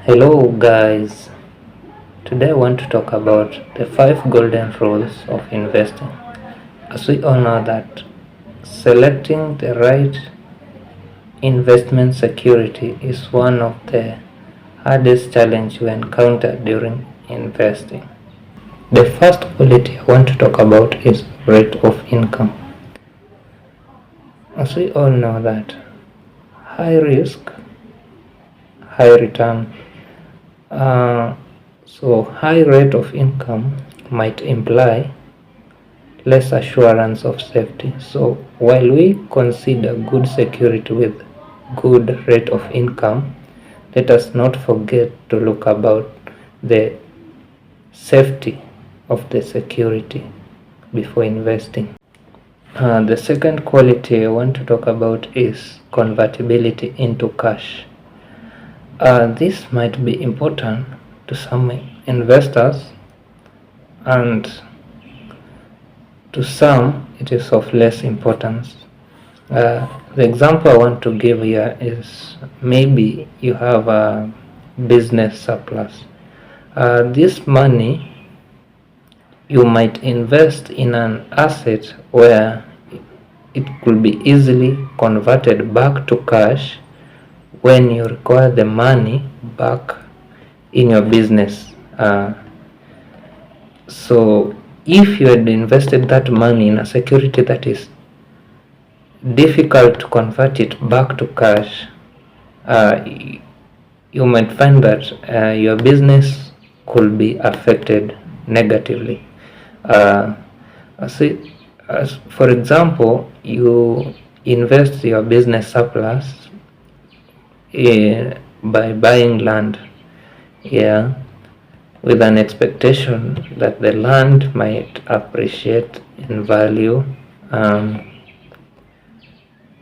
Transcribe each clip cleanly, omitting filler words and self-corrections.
Hello guys, today I want to talk about the 5 golden rules of investing. As we all know that selecting the right investment security is one of the hardest challenges we encounter during investing. The first quality I want to talk about is rate of income. As we all know that high risk, high return. So high rate of income might imply less assurance of safety. So while we consider good security with good rate of income, let us not forget to look about the safety of the security before investing. The second quality I want to talk about is convertibility into cash. This might be important to some investors, and to some it is of less importance. The example I want to give here is maybe you have a business surplus. This money you might invest in an asset where it could be easily converted back to cash when you require the money back in your business. So if you had invested that money in a security that is difficult to convert it back to cash, you might find that your business could be affected negatively. For example, you invest your business surplus by buying land, with an expectation that the land might appreciate in value.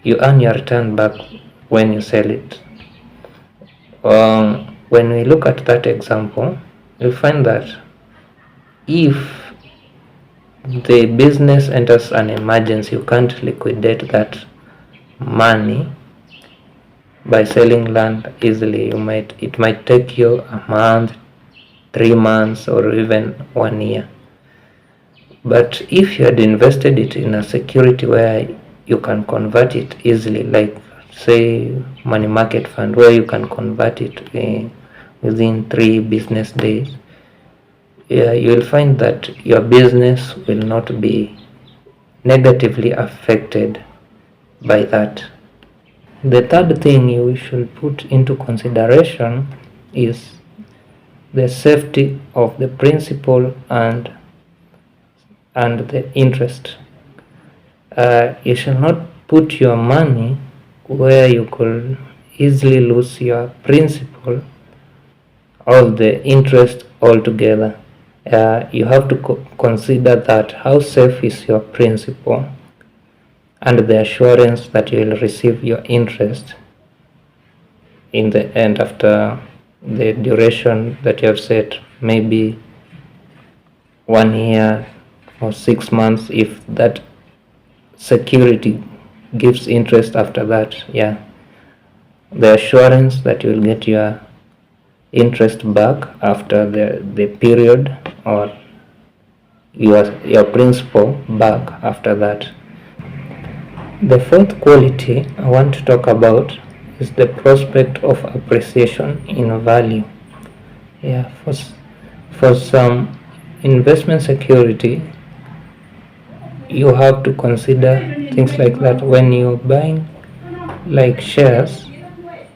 You earn your return back when you sell it. When we look at that example, we find that if the business enters an emergency, you can't liquidate that money by selling land easily. It might take you a month, 3 months, or even 1 year. But if you had invested it in a security where you can convert it easily, like say money market fund, where you can convert it within 3 business days, you will find that your business will not be negatively affected by that. The third thing you should put into consideration is the safety of the principal and the interest. You should not put your money where you could easily lose your principal or the interest altogether. You have to consider that how safe is your principal and the assurance that you will receive your interest in the end after the duration that you have set, maybe 1 year or 6 months, if that security gives interest after that. The assurance that you will get your interest back after the period, or your principal back after that. The fourth quality I want to talk about is the prospect of appreciation in value. For some investment security, you have to consider things like that. When you're buying like shares,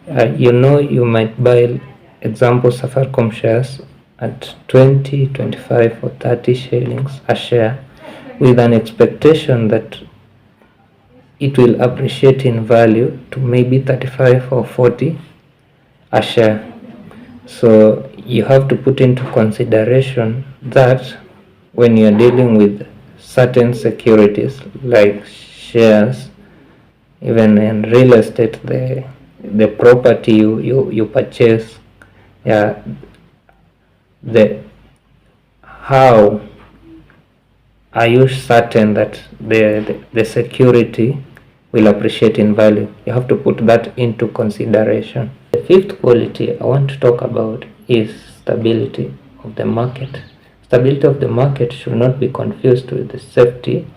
you might buy, example, Safaricom shares at 20, 25 or 30 shillings a share, with an expectation that it will appreciate in value to maybe 35 or 40 a share. So you have to put into consideration that when you're dealing with certain securities like shares, even in real estate, the property you purchase, how are you certain that the security will appreciate in value? You have to put that into consideration. The fifth quality I want to talk about is stability of the market. Stability of the market should not be confused with the safety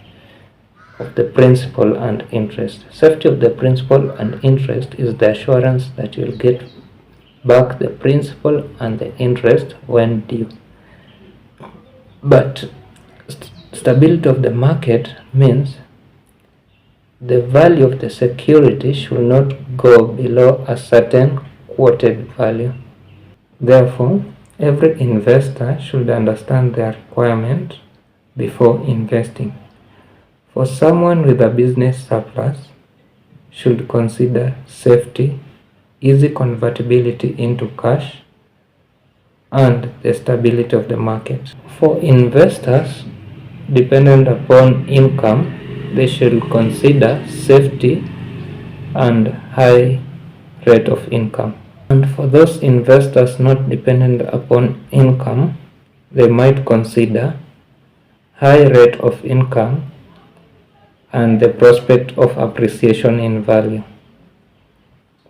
of the principal and interest. Safety of the principal and interest is the assurance that you'll get back the principal and the interest when due. But stability of the market means the value of the security should not go below a certain quoted value. Therefore, every investor should understand the requirement before investing. For someone with a business surplus, should consider safety, easy convertibility into cash, and the stability of the market. For investors dependent upon income, they should consider safety and high rate of income. And for those investors not dependent upon income, they might consider high rate of income and the prospect of appreciation in value.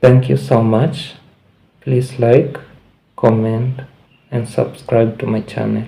Thank you so much. Please like, comment, and subscribe to my channel.